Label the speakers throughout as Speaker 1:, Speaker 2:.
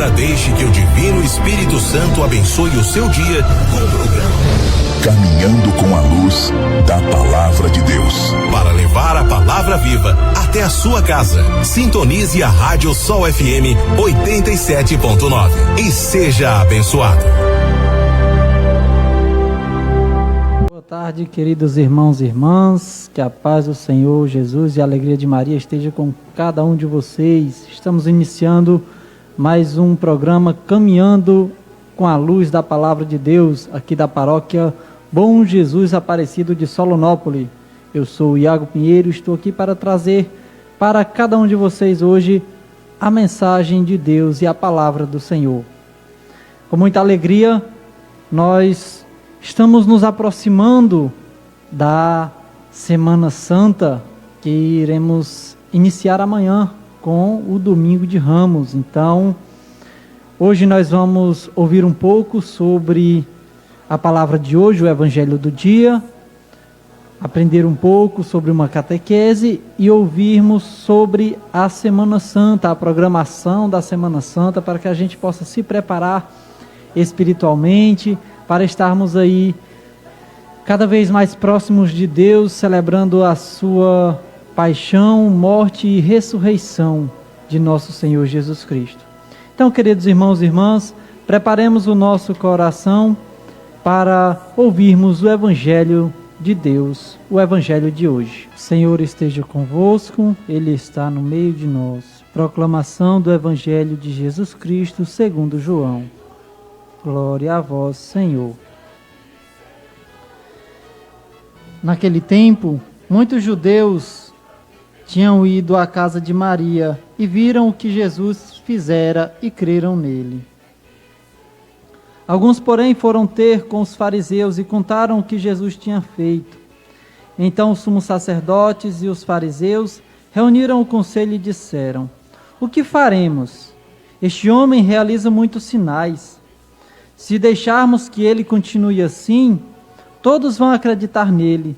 Speaker 1: Agora deixe que o Divino Espírito Santo abençoe o seu dia com o programa
Speaker 2: Caminhando com a Luz da Palavra de Deus.
Speaker 1: Para levar a palavra viva até a sua casa, sintonize a Rádio Sol FM 87.9 e seja abençoado.
Speaker 3: Boa tarde, queridos irmãos e irmãs, que a paz do Senhor Jesus e a alegria de Maria esteja com cada um de vocês. Estamos iniciando mais um programa Caminhando com a Luz da Palavra de Deus, aqui da paróquia Bom Jesus Aparecido de Solonópole. Eu sou o Iago Pinheiro, estou aqui para trazer para cada um de vocês hoje a mensagem de Deus e a palavra do Senhor. Com muita alegria, nós estamos nos aproximando da Semana Santa, que iremos iniciar amanhã com o Domingo de Ramos. Então, hoje nós vamos ouvir um pouco sobre a palavra de hoje, o Evangelho do dia, aprender um pouco sobre uma catequese e ouvirmos sobre a Semana Santa, a programação da Semana Santa, para que a gente possa se preparar espiritualmente, para estarmos aí cada vez mais próximos de Deus, celebrando a sua paixão, morte e ressurreição de nosso Senhor Jesus Cristo. Então, queridos irmãos e irmãs, preparemos o nosso coração para ouvirmos o Evangelho de Deus, o Evangelho de hoje. O Senhor esteja convosco, Ele está no meio de nós. Proclamação do Evangelho de Jesus Cristo segundo João. Glória a vós, Senhor. Naquele tempo, muitos judeus tinham ido à casa de Maria e viram o que Jesus fizera e creram nele. Alguns, porém, foram ter com os fariseus e contaram o que Jesus tinha feito. Então os sumos sacerdotes e os fariseus reuniram o conselho e disseram: o que faremos? Este homem realiza muitos sinais. Se deixarmos que ele continue assim, todos vão acreditar nele.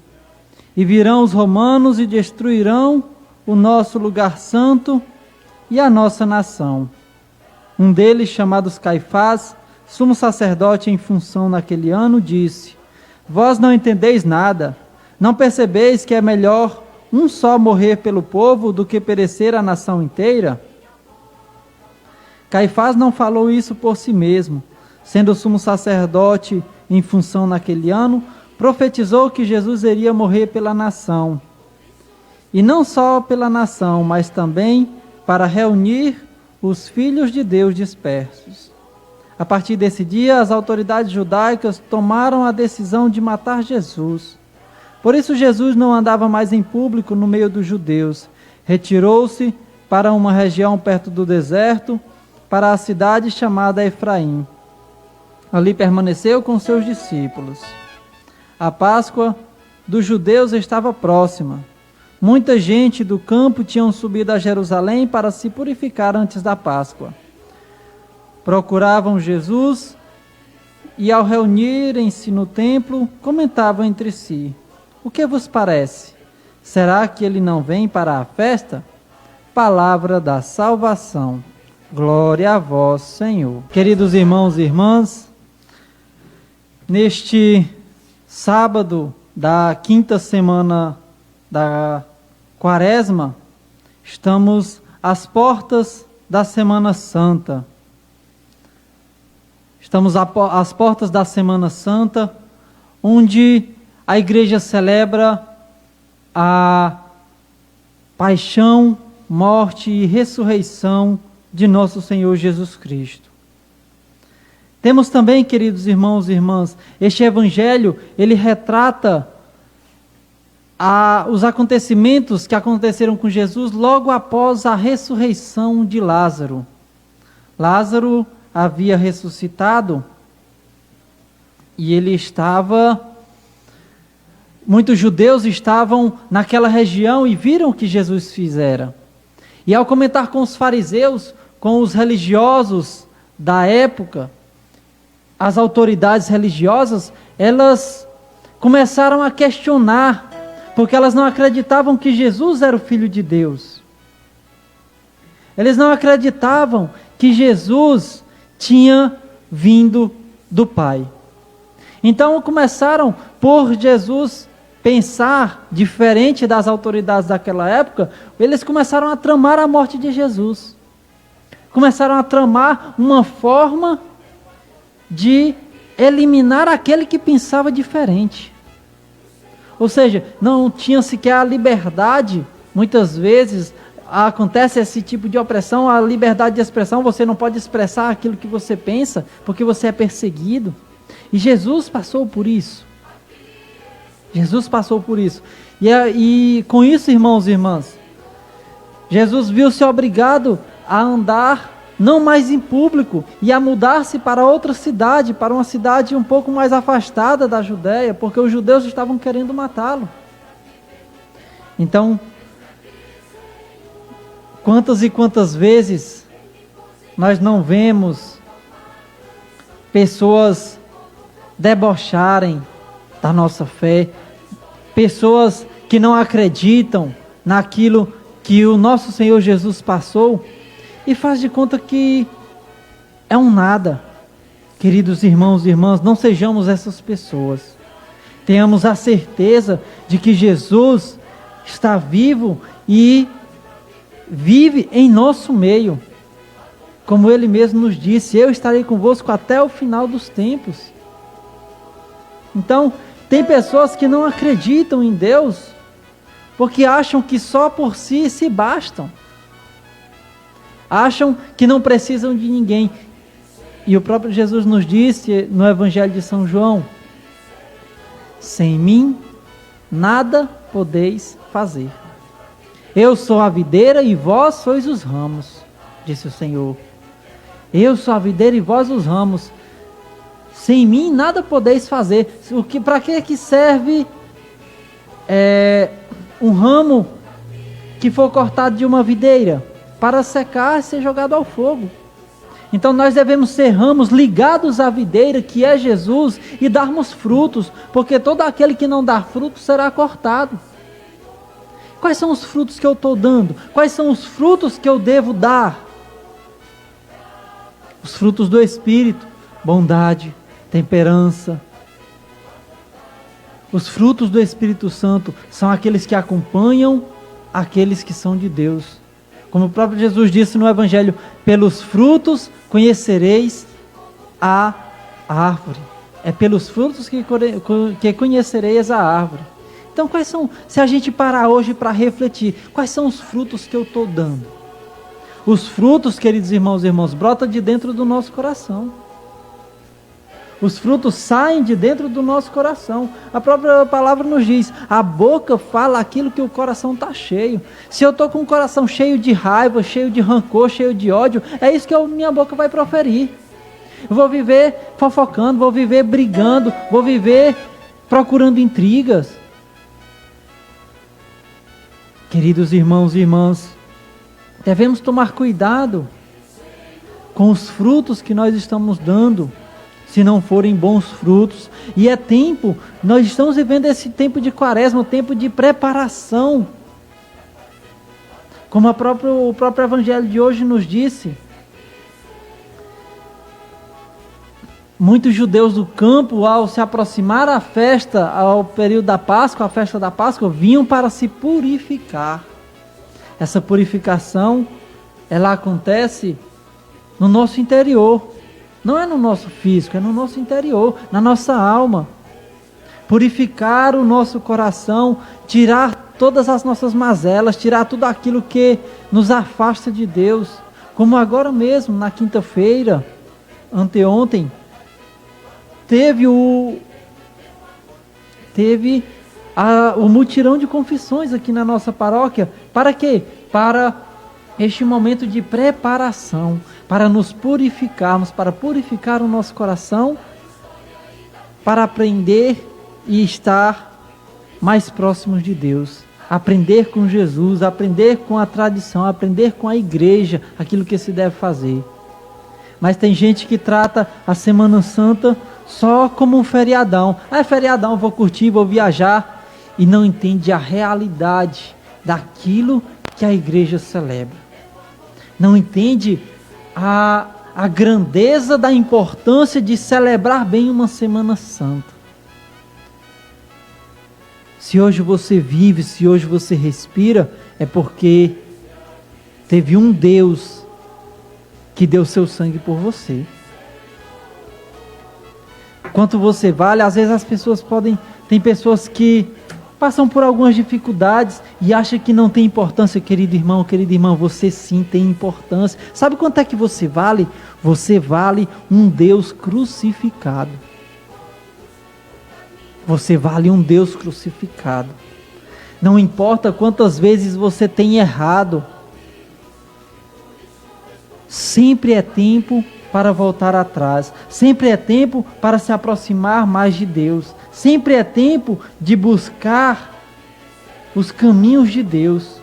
Speaker 3: E virão os romanos e destruirão o nosso lugar santo e a nossa nação. Um deles, chamado Caifás, sumo sacerdote em função naquele ano, disse: vós não entendeis nada, não percebeis que é melhor um só morrer pelo povo do que perecer a nação inteira? Caifás não falou isso por si mesmo, sendo sumo sacerdote em função naquele ano, profetizou que Jesus iria morrer pela nação. E não só pela nação, mas também para reunir os filhos de Deus dispersos. A partir desse dia, as autoridades judaicas tomaram a decisão de matar Jesus. Por isso, Jesus não andava mais em público no meio dos judeus. Retirou-se para uma região perto do deserto, para a cidade chamada Efraim. Ali permaneceu com seus discípulos. A Páscoa dos judeus estava próxima. Muita gente do campo tinham subido a Jerusalém para se purificar antes da Páscoa. Procuravam Jesus e, ao reunirem-se no templo, comentavam entre si: o que vos parece? Será que ele não vem para a festa? Palavra da salvação. Glória a vós, Senhor. Queridos irmãos e irmãs, neste sábado da quinta semana da Quaresma, estamos às portas da Semana Santa. Estamos às portas da Semana Santa, onde a Igreja celebra a paixão, morte e ressurreição de nosso Senhor Jesus Cristo. Temos também, queridos irmãos e irmãs, este Evangelho, ele retrata os acontecimentos que aconteceram com Jesus logo após a ressurreição de Lázaro. Lázaro havia ressuscitado e muitos judeus estavam naquela região e viram o que Jesus fizera. E ao comentar com os fariseus, com os religiosos da época, as autoridades religiosas, elas começaram a questionar, porque elas não acreditavam que Jesus era o Filho de Deus. Eles não acreditavam que Jesus tinha vindo do Pai. Então começaram por Jesus pensar diferente das autoridades daquela época, eles começaram a tramar a morte de Jesus. Começaram a tramar uma forma de eliminar aquele que pensava diferente. Ou seja, não tinha sequer a liberdade. Muitas vezes acontece esse tipo de opressão, a liberdade de expressão, você não pode expressar aquilo que você pensa, porque você é perseguido. E Jesus passou por isso. Jesus passou por isso. E com isso, irmãos e irmãs, Jesus viu-se obrigado a andar não mais em público e a mudar-se para outra cidade, para uma cidade um pouco mais afastada da Judéia, porque os judeus estavam querendo matá-lo. Então, quantas e quantas vezes nós não vemos pessoas debocharem da nossa fé, pessoas que não acreditam naquilo que o nosso Senhor Jesus passou e faz de conta que é um nada. Queridos irmãos e irmãs, não sejamos essas pessoas. Tenhamos a certeza de que Jesus está vivo e vive em nosso meio. Como Ele mesmo nos disse, eu estarei convosco até o final dos tempos. Então, tem pessoas que não acreditam em Deus, porque acham que só por si se bastam. Acham que não precisam de ninguém. E o próprio Jesus nos disse no Evangelho de São João: sem mim, nada podeis fazer. Eu sou a videira e vós sois os ramos, disse o Senhor. Eu sou a videira e vós os ramos. Sem mim nada podeis fazer. Para que serve um ramo que for cortado de uma videira? Para secar e ser jogado ao fogo. Então nós devemos ser ramos ligados à videira, que é Jesus, e darmos frutos, porque todo aquele que não dá frutos será cortado. Quais são os frutos que eu estou dando? Quais são os frutos que eu devo dar? Os frutos do Espírito: bondade, temperança. Os frutos do Espírito Santo são aqueles que acompanham aqueles que são de Deus. Como o próprio Jesus disse no Evangelho: pelos frutos conhecereis a árvore. É pelos frutos que conhecereis a árvore. Então, quais são, se a gente parar hoje para refletir, quais são os frutos que eu estou dando? Os frutos, queridos irmãos e irmãs, brotam de dentro do nosso coração. Os frutos saem de dentro do nosso coração. A própria palavra nos diz: a boca fala aquilo que o coração está cheio. Se eu estou com o coração cheio de raiva, cheio de rancor, cheio de ódio, é isso que minha boca vai proferir. Eu vou viver fofocando, vou viver brigando, vou viver procurando intrigas. Queridos irmãos e irmãs, devemos tomar cuidado com os frutos que nós estamos dando, se não forem bons frutos. E é tempo, nós estamos vivendo esse tempo de quaresma, um tempo de preparação. Como o próprio Evangelho de hoje nos disse, muitos judeus do campo, ao se aproximar a festa, ao período da Páscoa, a festa da Páscoa, vinham para se purificar. Essa purificação, ela acontece no nosso interior. Não é no nosso físico, é no nosso interior, na nossa alma. Purificar o nosso coração, tirar todas as nossas mazelas, tirar tudo aquilo que nos afasta de Deus. Como agora mesmo, na quinta-feira, anteontem, teve o mutirão de confissões aqui na nossa paróquia. Para quê? Para este momento de preparação, para nos purificarmos, para purificar o nosso coração, para aprender e estar mais próximos de Deus, aprender com Jesus, aprender com a tradição, aprender com a igreja, aquilo que se deve fazer. Mas tem gente que trata a Semana Santa só como um feriadão. É feriadão, vou curtir, vou viajar, e não entende a realidade daquilo que a igreja celebra. Não entende a grandeza da importância de celebrar bem uma Semana Santa. Se hoje você vive, se hoje você respira, é porque teve um Deus que deu seu sangue por você. Quanto você vale, às vezes as pessoas tem pessoas que passam por algumas dificuldades e acham que não tem importância. Querido irmão, querida irmã, você sim tem importância. Sabe quanto é que você vale? Você vale um Deus crucificado. Você vale um Deus crucificado. Não importa quantas vezes você tem errado, sempre é tempo para voltar atrás, sempre é tempo para se aproximar mais de Deus, sempre é tempo de buscar os caminhos de Deus.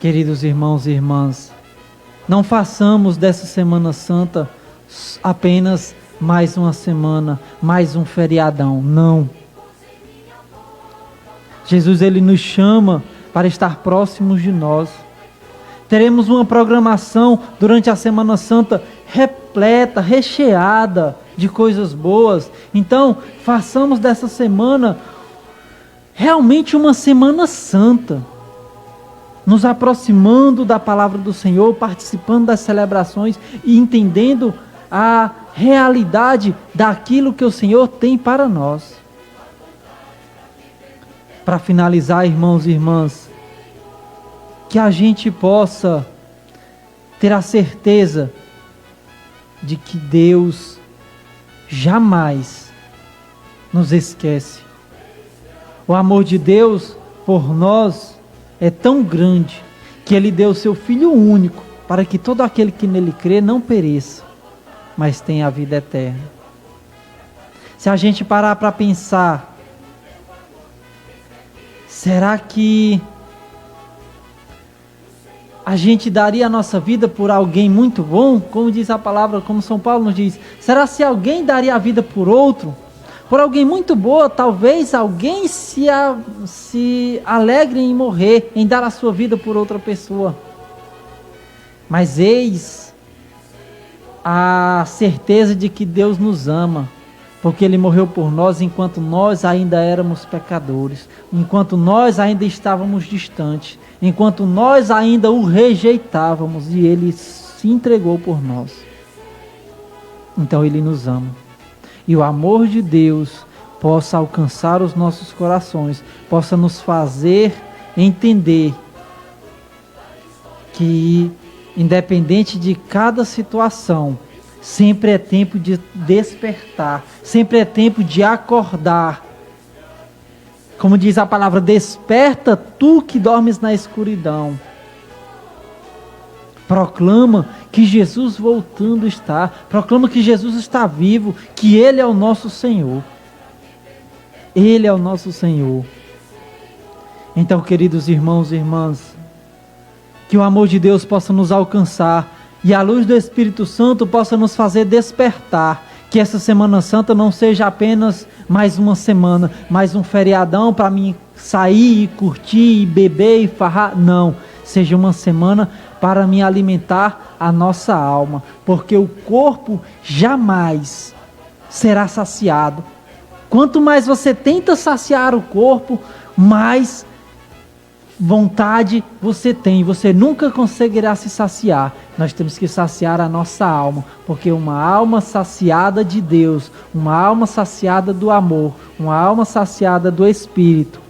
Speaker 3: Queridos irmãos e irmãs, não façamos dessa Semana Santa apenas mais uma semana, mais um feriadão, não. Jesus, Ele nos chama para estar próximos de nós. Teremos uma programação durante a Semana Santa repleta, recheada de coisas boas. Então, façamos dessa semana realmente uma Semana Santa, nos aproximando da palavra do Senhor, participando das celebrações e entendendo a realidade daquilo que o Senhor tem para nós. Para finalizar, irmãos e irmãs, que a gente possa ter a certeza de que Deus jamais nos esquece. O amor de Deus por nós é tão grande que Ele deu o seu Filho único para que todo aquele que nele crê não pereça, mas tenha a vida eterna. Se a gente parar para pensar, será que a gente daria a nossa vida por alguém muito bom? Como diz a palavra, como São Paulo nos diz, será se alguém daria a vida por outro? Por alguém muito boa, talvez alguém se alegre em morrer, em dar a sua vida por outra pessoa. Mas eis a certeza de que Deus nos ama, porque Ele morreu por nós enquanto nós ainda éramos pecadores, enquanto nós ainda estávamos distantes, enquanto nós ainda o rejeitávamos, e Ele se entregou por nós. Então Ele nos ama. E o amor de Deus possa alcançar os nossos corações, possa nos fazer entender que, independente de cada situação, sempre é tempo de despertar, sempre é tempo de acordar. Como diz a palavra, desperta tu que dormes na escuridão. Proclama que Jesus voltando está, proclama que Jesus está vivo, que Ele é o nosso Senhor. Ele é o nosso Senhor. Então, queridos irmãos e irmãs, que o amor de Deus possa nos alcançar e a luz do Espírito Santo possa nos fazer despertar. Que essa Semana Santa não seja apenas mais uma semana, mais um feriadão para mim sair e curtir, e beber e farrar. Não, seja uma semana para me alimentar a nossa alma, porque o corpo jamais será saciado. Quanto mais você tenta saciar o corpo, mais vontade você tem, você nunca conseguirá se saciar. Nós temos que saciar a nossa alma, porque uma alma saciada de Deus, uma alma saciada do amor, uma alma saciada do Espírito,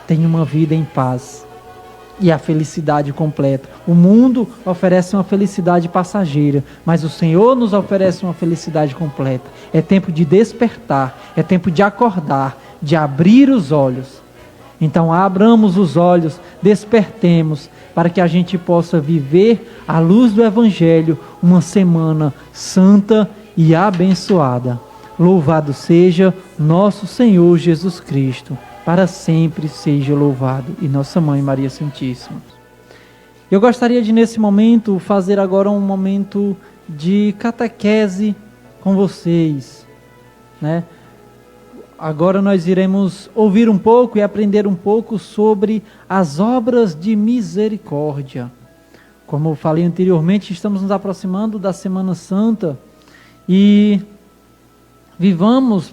Speaker 3: tem uma vida em paz e a felicidade completa. O mundo oferece uma felicidade passageira, mas o Senhor nos oferece uma felicidade completa. É tempo de despertar, é tempo de acordar, de abrir os olhos. Então abramos os olhos, despertemos, para que a gente possa viver à luz do Evangelho uma semana santa e abençoada. Louvado seja nosso Senhor Jesus Cristo, para sempre seja louvado, e nossa Mãe Maria Santíssima. Eu gostaria de nesse momento fazer agora um momento de catequese com vocês, né? agora nós iremos ouvir um pouco e aprender um pouco sobre as obras de misericórdia. Como eu falei anteriormente, estamos nos aproximando da Semana Santa e devemos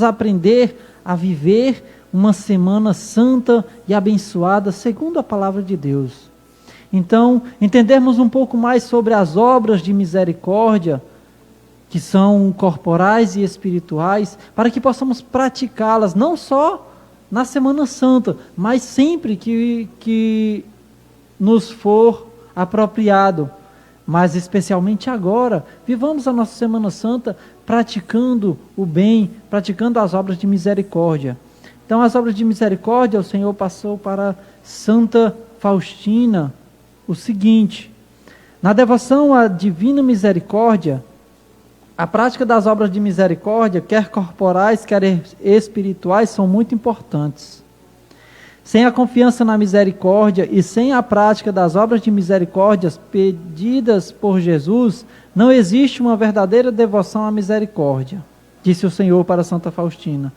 Speaker 3: aprender a viver uma Semana Santa e abençoada segundo a palavra de Deus. Então, entendermos um pouco mais sobre as obras de misericórdia, que são corporais e espirituais, para que possamos praticá-las não só na Semana Santa, mas sempre que nos for apropriado, mas especialmente agora, vivamos a nossa Semana Santa praticando o bem, praticando as obras de misericórdia. Então, as obras de misericórdia, o Senhor passou para Santa Faustina o seguinte: na devoção à divina misericórdia, a prática das obras de misericórdia, quer corporais, quer espirituais, são muito importantes. Sem a confiança na misericórdia e sem a prática das obras de misericórdia pedidas por Jesus, não existe uma verdadeira devoção à misericórdia, disse o Senhor para Santa Faustina.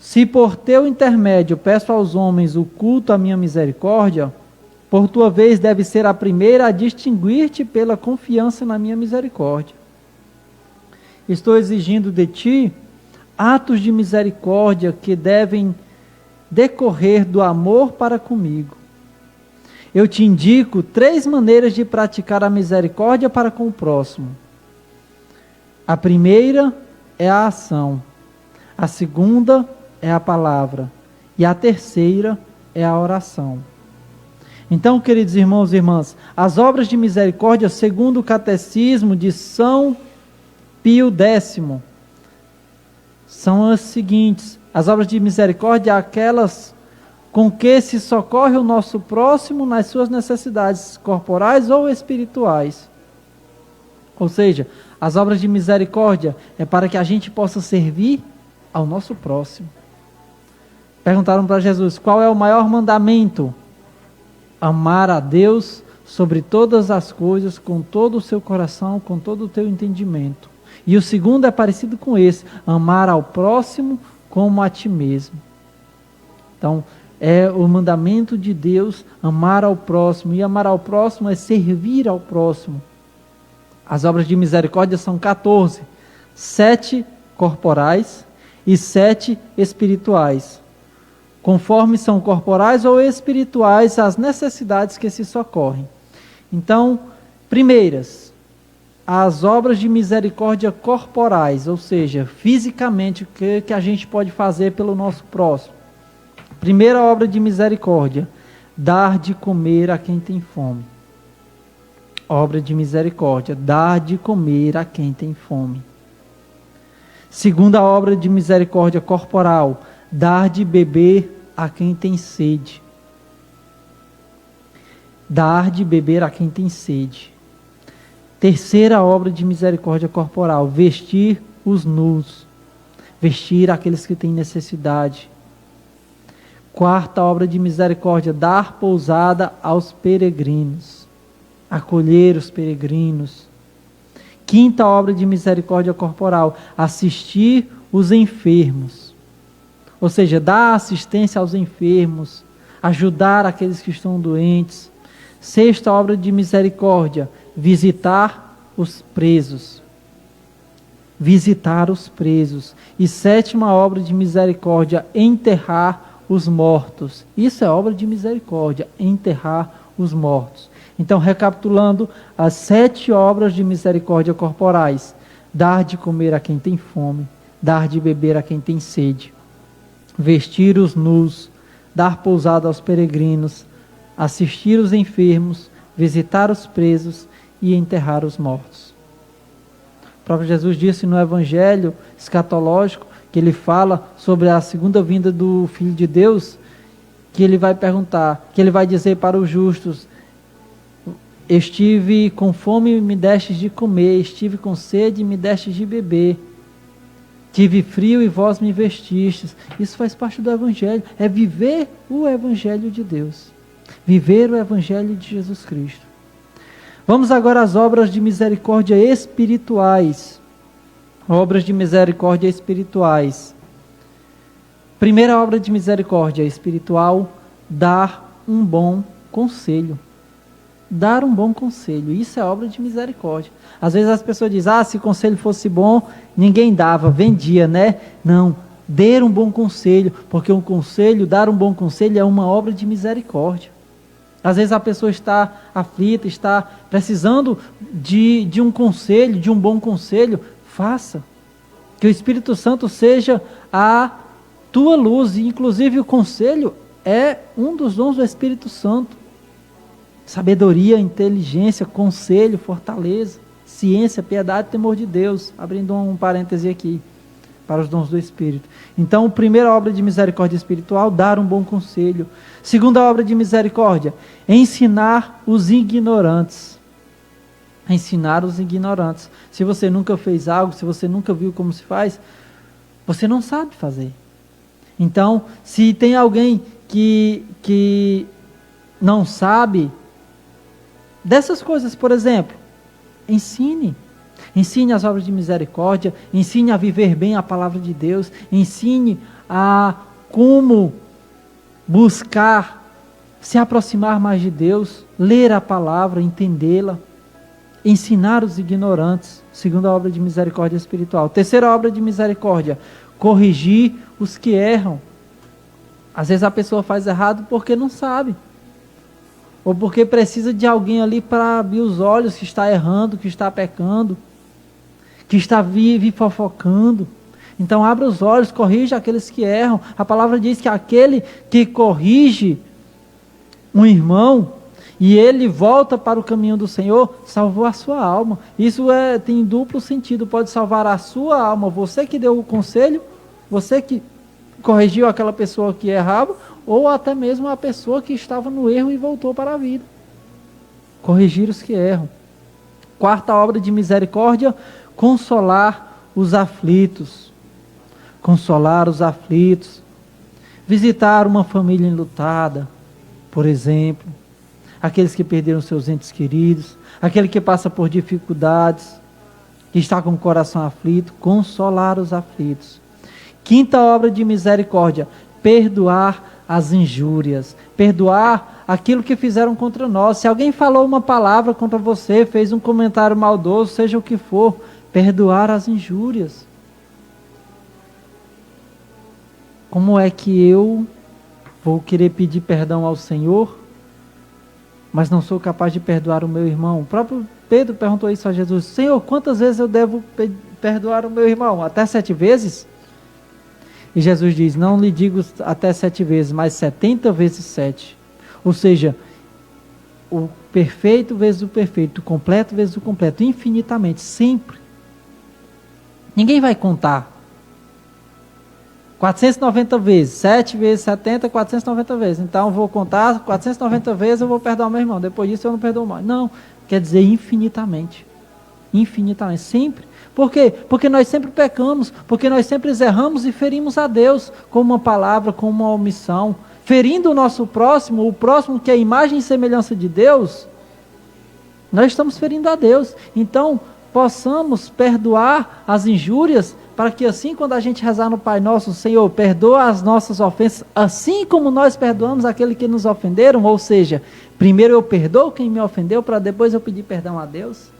Speaker 3: Se por teu intermédio peço aos homens o culto à minha misericórdia, por tua vez deve ser a primeira a distinguir-te pela confiança na minha misericórdia. Estou exigindo de ti atos de misericórdia que devem decorrer do amor para comigo. Eu te indico 3 maneiras de praticar a misericórdia para com o próximo. A primeira é a ação, a segunda é a palavra e a terceira é a oração. Então, queridos irmãos e irmãs, as obras de misericórdia, segundo o Catecismo de São Pio X, são as seguintes: as obras de misericórdia, aquelas com que se socorre o nosso próximo nas suas necessidades corporais ou espirituais. Ou seja, as obras de misericórdia é para que a gente possa servir ao nosso próximo. Perguntaram para Jesus: qual é o maior mandamento? Amar a Deus sobre todas as coisas, com todo o seu coração, com todo o teu entendimento. E o segundo é parecido com esse: amar ao próximo como a ti mesmo. Então, é o mandamento de Deus amar ao próximo, e amar ao próximo é servir ao próximo. As obras de misericórdia são 14, 7 corporais e 7 espirituais. Conforme são corporais ou espirituais as necessidades que se socorrem. Então, primeiras, as obras de misericórdia corporais, ou seja, fisicamente, o que a gente pode fazer pelo nosso próximo. Primeira obra de misericórdia: dar de comer a quem tem fome. Obra de misericórdia: dar de comer a quem tem fome. Segunda obra de misericórdia corporal: dar de beber a quem tem sede. Dar de beber a quem tem sede. Terceira obra de misericórdia corporal: vestir os nus. Vestir aqueles que têm necessidade. Quarta obra de misericórdia: dar pousada aos peregrinos. Acolher os peregrinos. Quinta obra de misericórdia corporal: assistir os enfermos. Ou seja, dar assistência aos enfermos, ajudar aqueles que estão doentes. Sexta obra de misericórdia: visitar os presos. Visitar os presos. E sétima obra de misericórdia: enterrar os mortos. Isso é obra de misericórdia, enterrar os mortos. Então, recapitulando, as 7 obras de misericórdia corporais: dar de comer a quem tem fome, dar de beber a quem tem sede, vestir os nus, dar pousada aos peregrinos, assistir os enfermos, visitar os presos e enterrar os mortos. O próprio Jesus disse no Evangelho escatológico, que ele fala sobre a segunda vinda do Filho de Deus, que ele vai perguntar, que ele vai dizer para os justos: estive com fome e me destes de comer, estive com sede e me destes de beber, tive frio e vós me vestistes. Isso faz parte do Evangelho, é viver o Evangelho de Deus, viver o Evangelho de Jesus Cristo. Vamos agora às obras de misericórdia espirituais. Obras de misericórdia espirituais. Primeira obra de misericórdia espiritual, dar um bom conselho. Dar um bom conselho, isso é obra de misericórdia. Às vezes as pessoas dizem, se o conselho fosse bom, ninguém dava, vendia, né? Não, dê um bom conselho, porque um conselho, dar um bom conselho é uma obra de misericórdia. Às vezes a pessoa está aflita, está precisando de um conselho, de um bom conselho, faça. Que o Espírito Santo seja a tua luz, e inclusive o conselho é um dos dons do Espírito Santo. Sabedoria, inteligência, conselho, fortaleza, ciência, piedade e temor de Deus. Abrindo um parêntese aqui, para os dons do Espírito. Então, primeira obra de misericórdia espiritual, dar um bom conselho. Segunda obra de misericórdia, ensinar os ignorantes. Ensinar os ignorantes. Se você nunca fez algo, se você nunca viu como se faz, você não sabe fazer. Então, se tem alguém que não sabe dessas coisas, por exemplo, ensine as obras de misericórdia, ensine a viver bem a palavra de Deus, ensine a como buscar se aproximar mais de Deus, ler a palavra, entendê-la, ensinar os ignorantes, segunda obra de misericórdia espiritual. Terceira obra de misericórdia, corrigir os que erram. Às vezes a pessoa faz errado porque não sabe, ou porque precisa de alguém ali para abrir os olhos que está errando, que está pecando, que está vive fofocando. Então abra os olhos, corrija aqueles que erram. A palavra diz que aquele que corrige um irmão e ele volta para o caminho do Senhor, salvou a sua alma. Isso tem duplo sentido, pode salvar a sua alma, você que deu o conselho, você que corrigiu aquela pessoa que errava, ou até mesmo a pessoa que estava no erro e voltou para a vida. Corrigir os que erram. Quarta obra de misericórdia, consolar os aflitos. Consolar os aflitos. Visitar uma família enlutada, por exemplo. Aqueles que perderam seus entes queridos. Aquele que passa por dificuldades, que está com o coração aflito. Consolar os aflitos. Quinta obra de misericórdia, perdoar as injúrias, perdoar aquilo que fizeram contra nós. Se alguém falou uma palavra contra você, fez um comentário maldoso, seja o que for, perdoar as injúrias. Como é que eu vou querer pedir perdão ao Senhor, mas não sou capaz de perdoar o meu irmão? O próprio Pedro perguntou isso a Jesus: Senhor, quantas vezes eu devo perdoar o meu irmão? Até 7 vezes? E Jesus diz, não lhe digo até 7 vezes, mas 70 vezes 7. Ou seja, o perfeito vezes o perfeito, o completo vezes o completo, infinitamente, sempre. Ninguém vai contar. 490 vezes, 7 vezes 70, 490 vezes. Então eu vou contar 490 vezes, eu vou perdoar meu irmão. Depois disso eu não perdoo mais. Não, quer dizer infinitamente. Infinitamente, sempre. Por quê? Porque nós sempre pecamos, porque nós sempre erramos e ferimos a Deus com uma palavra, com uma omissão. Ferindo o nosso próximo, o próximo que é a imagem e semelhança de Deus, nós estamos ferindo a Deus. Então, possamos perdoar as injúrias, para que assim, quando a gente rezar no Pai Nosso, Senhor, perdoa as nossas ofensas, assim como nós perdoamos aquele que nos ofenderam, ou seja, primeiro eu perdoo quem me ofendeu, para depois eu pedir perdão a Deus.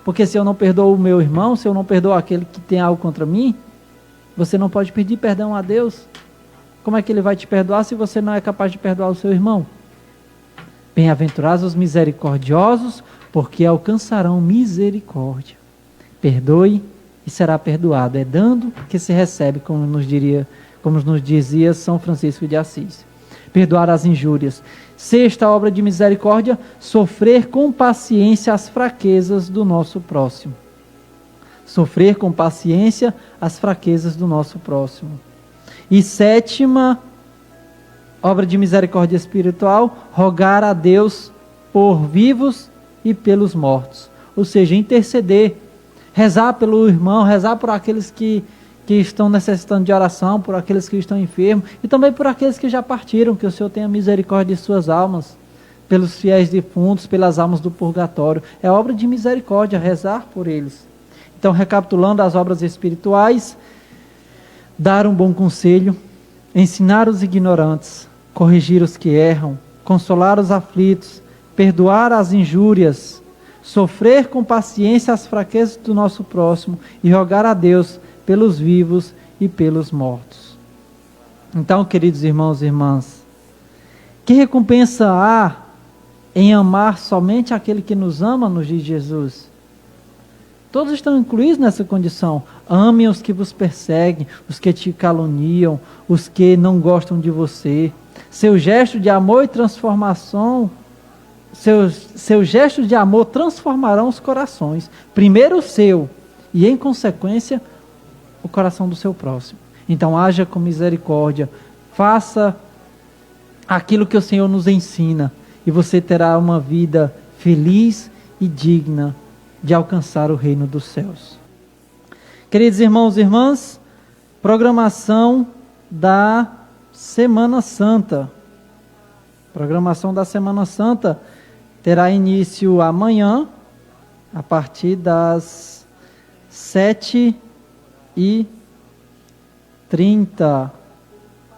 Speaker 3: Porque se eu não perdoo o meu irmão, se eu não perdoo aquele que tem algo contra mim, você não pode pedir perdão a Deus. Como é que Ele vai te perdoar se você não é capaz de perdoar o seu irmão? Bem-aventurados os misericordiosos, porque alcançarão misericórdia. Perdoe e será perdoado. É dando que se recebe, como nos dizia São Francisco de Assis. Perdoar as injúrias. Sexta obra de misericórdia, sofrer com paciência as fraquezas do nosso próximo. Sofrer com paciência as fraquezas do nosso próximo. E sétima obra de misericórdia espiritual, rogar a Deus por vivos e pelos mortos. Ou seja, interceder, rezar pelo irmão, rezar por aqueles que estão necessitando de oração, por aqueles que estão enfermos, e também por aqueles que já partiram, que o Senhor tenha misericórdia de suas almas, pelos fiéis defuntos, pelas almas do purgatório. É obra de misericórdia, rezar por eles. Então, recapitulando as obras espirituais, dar um bom conselho, ensinar os ignorantes, corrigir os que erram, consolar os aflitos, perdoar as injúrias, sofrer com paciência as fraquezas do nosso próximo e rogar a Deus pelos vivos e pelos mortos. Então, queridos irmãos e irmãs, que recompensa há em amar somente aquele que nos ama, nos diz Jesus? Todos estão incluídos nessa condição. Amem os que vos perseguem, os que te caluniam, os que não gostam de você. Seu gesto de amor e transformação, seus gestos de amor transformarão os corações. Primeiro o seu e, em consequência, o coração do seu próximo. Então, haja com misericórdia, faça aquilo que o Senhor nos ensina e você terá uma vida feliz e digna de alcançar o reino dos céus. Queridos irmãos e irmãs, programação da Semana Santa. Programação da Semana Santa terá início amanhã, a partir das 7h30. A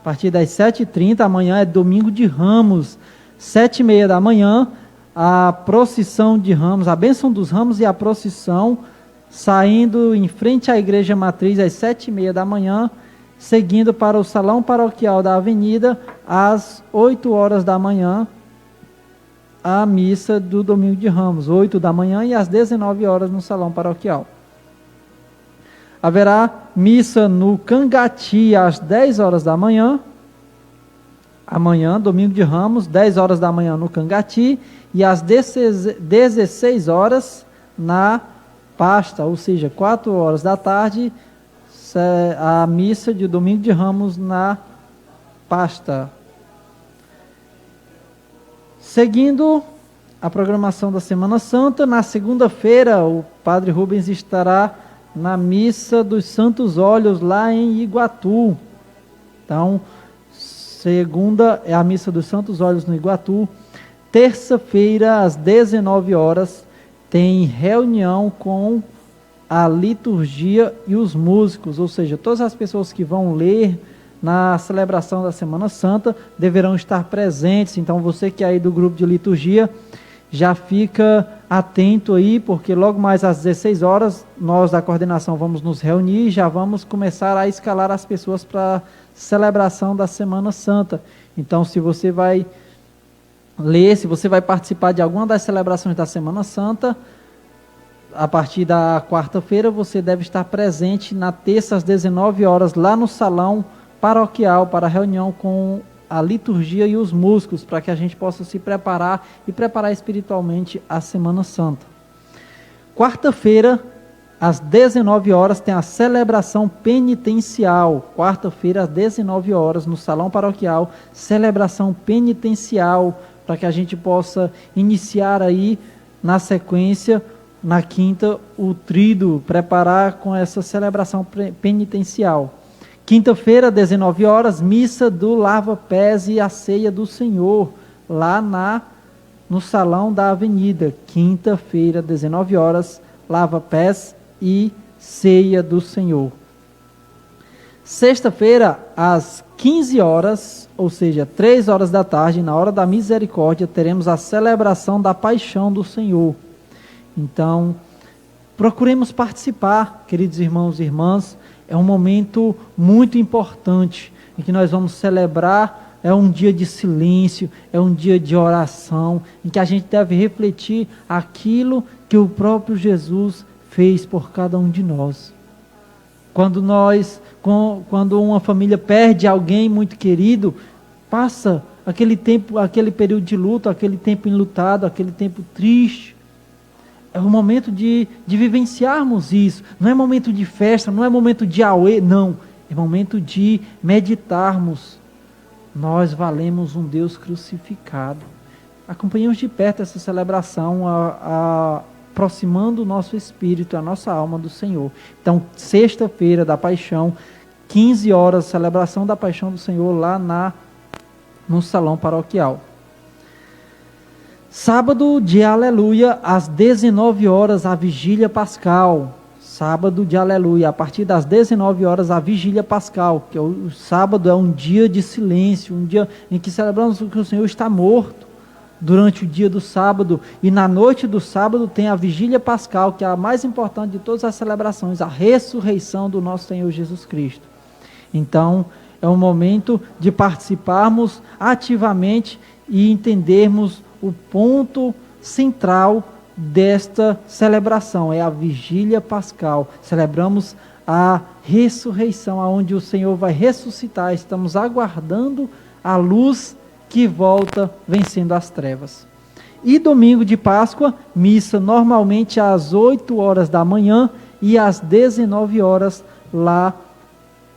Speaker 3: partir das 7h30, amanhã é domingo de Ramos, 7h30 da manhã, a procissão de Ramos, a bênção dos Ramos e a procissão, saindo em frente à Igreja Matriz às 7h30 da manhã, seguindo para o Salão Paroquial da Avenida, às 8h da manhã, a missa do domingo de Ramos, 8 da manhã e às 19h no Salão Paroquial. Haverá missa no Cangati às 10h da manhã, amanhã, domingo de Ramos, 10h da manhã no Cangati, e às 16h na Pasta, ou seja, 4h da tarde, a missa de domingo de Ramos na Pasta. Seguindo a programação da Semana Santa, na segunda-feira o Padre Rubens estará na Missa dos Santos Óleos lá em Iguatu. Então, segunda é a Missa dos Santos Óleos no Iguatu. Terça-feira, às 19h, tem reunião com a liturgia e os músicos, ou seja, todas as pessoas que vão ler na celebração da Semana Santa deverão estar presentes. Então, você que é aí do grupo de liturgia, já fica atento aí, porque logo mais às 16h, nós da coordenação vamos nos reunir e já vamos começar a escalar as pessoas para a celebração da Semana Santa. Então, se você vai ler, se você vai participar de alguma das celebrações da Semana Santa, a partir da quarta-feira, você deve estar presente na terça às 19h lá no Salão Paroquial para a reunião com a liturgia e os músicos, para que a gente possa se preparar e preparar espiritualmente a Semana Santa. Quarta-feira, às 19h, tem a celebração penitencial. Quarta-feira, às 19h, no Salão Paroquial, celebração penitencial, para que a gente possa iniciar aí, na sequência, na quinta, o tríduo, preparar com essa celebração penitencial. Quinta-feira, 19h, missa do lava-pés e a ceia do Senhor, lá no Salão da Avenida. Quinta-feira, 19h, lava-pés e ceia do Senhor. Sexta-feira, às 15h, ou seja, 3h da tarde, na hora da misericórdia, teremos a celebração da paixão do Senhor. Então, procuremos participar, queridos irmãos e irmãs. É um momento muito importante em que nós vamos celebrar. É um dia de silêncio, é um dia de oração, em que a gente deve refletir aquilo que o próprio Jesus fez por cada um de nós. Quando uma família perde alguém muito querido, passa aquele tempo, aquele período de luto, aquele tempo enlutado, aquele tempo triste. É o momento de vivenciarmos isso. Não é momento de festa, não é momento de auê, não. É momento de meditarmos. Nós valemos um Deus crucificado. Acompanhemos de perto essa celebração, aproximando o nosso espírito, a nossa alma do Senhor. Então, sexta-feira da Paixão, 15h, celebração da Paixão do Senhor lá no Salão Paroquial. Sábado de Aleluia, às 19h, a Vigília Pascal. sábado de aleluia, a partir das 19 horas, a vigília pascal, que o sábado é um dia de silêncio, um dia em que celebramos que o Senhor está morto durante o dia do sábado, e na noite do sábado tem a vigília pascal, que é a mais importante de todas as celebrações, a ressurreição do nosso Senhor Jesus Cristo. Então, é um momento de participarmos ativamente e entendermos o ponto central desta celebração, é a vigília pascal. Celebramos a ressurreição, aonde o Senhor vai ressuscitar. Estamos aguardando a luz que volta vencendo as trevas. E domingo de Páscoa, missa normalmente às 8 horas da manhã e às 19 horas lá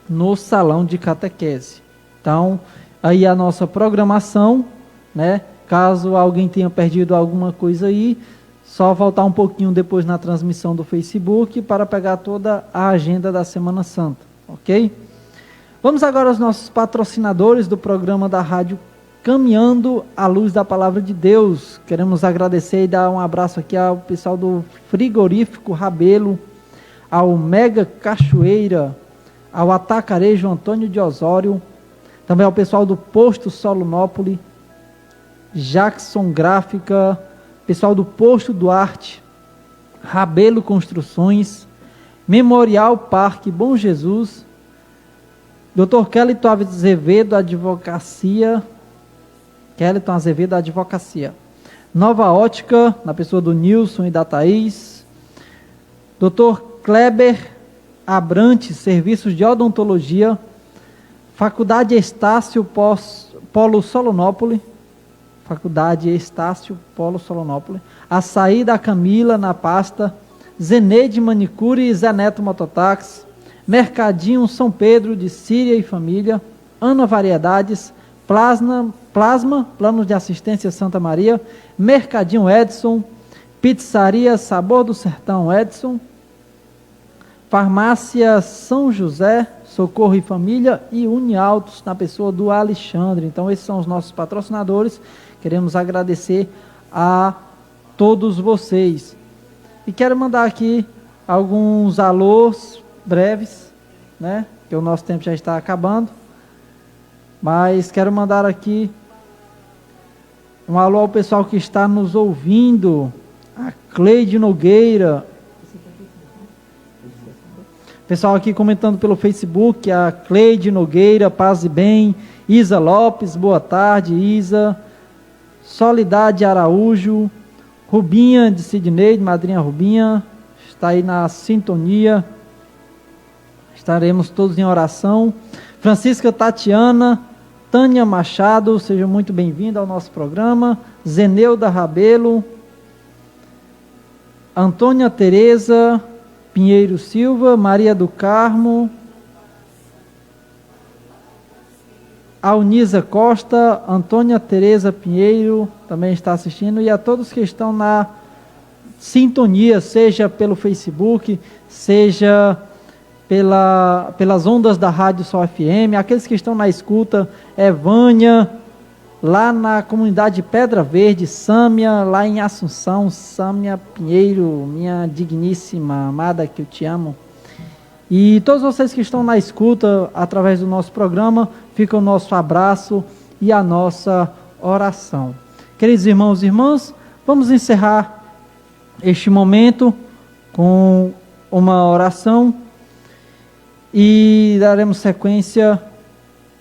Speaker 3: no salão de catequese. Então, aí a nossa programação, né? Caso alguém tenha perdido alguma coisa aí, só voltar um pouquinho depois na transmissão do Facebook para pegar toda a agenda da Semana Santa, ok? Vamos agora aos nossos patrocinadores do programa da rádio Caminhando à Luz da Palavra de Deus. Queremos agradecer e dar um abraço aqui ao pessoal do Frigorífico Rabelo, ao Mega Cachoeira, ao Atacarejo Antônio de Osório, também ao pessoal do Posto Solonópolis, Jackson Gráfica, pessoal do Posto Duarte, Rabelo Construções, Memorial Parque Bom Jesus, Dr. Kellyton Azevedo Advocacia, Nova Ótica, na pessoa do Nilson e da Thaís, Dr. Kleber Abrantes, Serviços de Odontologia, Faculdade Estácio Polo Solonópolis, Açaí da Camila na pasta, Zeneide Manicure e Zeneto Mototáxi, Mercadinho São Pedro de Síria e Família, Ana Variedades, Plasma, Planos de Assistência Santa Maria, Mercadinho Edson, Pizzaria Sabor do Sertão Edson, Farmácia São José, Socorro e Família e Uniautos, na pessoa do Alexandre. Então esses são os nossos patrocinadores. Queremos agradecer a todos vocês. E quero mandar aqui alguns alôs breves, né? Que o nosso tempo já está acabando. Mas quero mandar aqui um alô ao pessoal que está nos ouvindo. A Cleide Nogueira. Pessoal aqui comentando pelo Facebook, a Cleide Nogueira, paz e bem. Isa Lopes, boa tarde, Isa. Solidade Araújo, Rubinha de Sidney, madrinha Rubinha, está aí na sintonia. Estaremos todos em oração. Francisca Tatiana, Tânia Machado, seja muito bem-vinda ao nosso programa. Zeneuda Rabelo, Antônia Tereza Pinheiro Silva, Maria do Carmo, Alnisa Costa, Antônia Tereza Pinheiro também está assistindo, e a todos que estão na sintonia, seja pelo Facebook, seja pelas ondas da Rádio Sol FM, aqueles que estão na escuta, Evânia, lá na comunidade Pedra Verde, Sâmia, lá em Assunção, Sâmia Pinheiro, minha digníssima amada, que eu te amo. E todos vocês que estão na escuta, através do nosso programa, fica o nosso abraço e a nossa oração. Queridos irmãos e irmãs, vamos encerrar este momento com uma oração e daremos sequência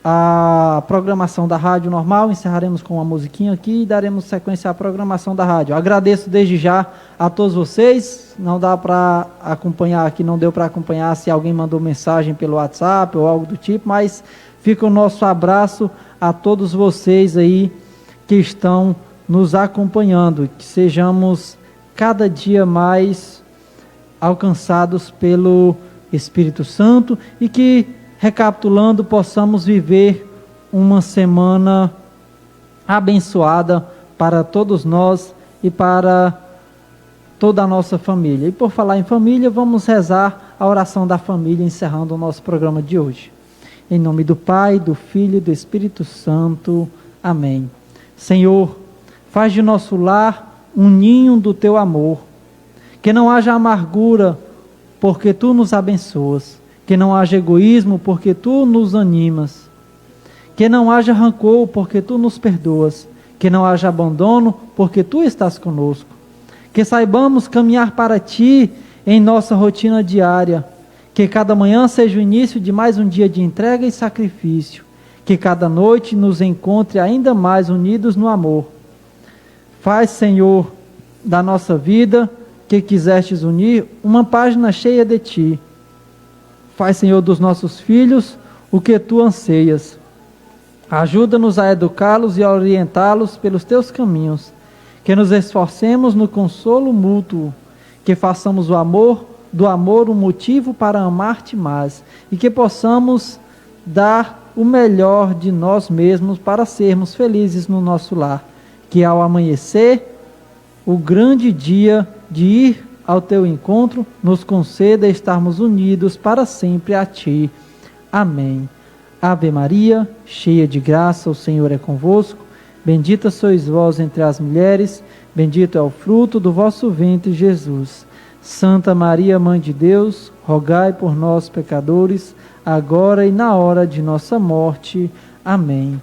Speaker 3: à programação da rádio normal. Encerraremos com uma musiquinha aqui e daremos sequência à programação da rádio. Agradeço desde já a todos vocês. Não dá para acompanhar aqui, não deu para acompanhar se alguém mandou mensagem pelo WhatsApp ou algo do tipo, mas fica o nosso abraço a todos vocês aí que estão nos acompanhando, que sejamos cada dia mais alcançados pelo Espírito Santo e que, recapitulando, possamos viver uma semana abençoada para todos nós e para toda a nossa família. E por falar em família, vamos rezar a oração da família, encerrando o nosso programa de hoje. Em nome do Pai, do Filho e do Espírito Santo. Amém. Senhor, faz de nosso lar um ninho do Teu amor, que não haja amargura porque Tu nos abençoas. Que não haja egoísmo, porque Tu nos animas. Que não haja rancor, porque Tu nos perdoas. Que não haja abandono, porque Tu estás conosco. Que saibamos caminhar para Ti em nossa rotina diária. Que cada manhã seja o início de mais um dia de entrega e sacrifício. Que cada noite nos encontre ainda mais unidos no amor. Faz, Senhor, da nossa vida, que quisestes unir, uma página cheia de Ti. Faz, Senhor, dos nossos filhos o que Tu anseias. Ajuda-nos a educá-los e a orientá-los pelos Teus caminhos. Que nos esforcemos no consolo mútuo. Que façamos do amor um motivo para amar-Te mais. E que possamos dar o melhor de nós mesmos para sermos felizes no nosso lar. Que ao amanhecer, o grande dia de ir ao Teu encontro, nos conceda estarmos unidos para sempre a Ti. Amém. Ave Maria, cheia de graça, o Senhor é convosco. Bendita sois vós entre as mulheres, bendito é o fruto do vosso ventre, Jesus. Santa Maria, Mãe de Deus, rogai por nós, pecadores, agora e na hora de nossa morte. Amém.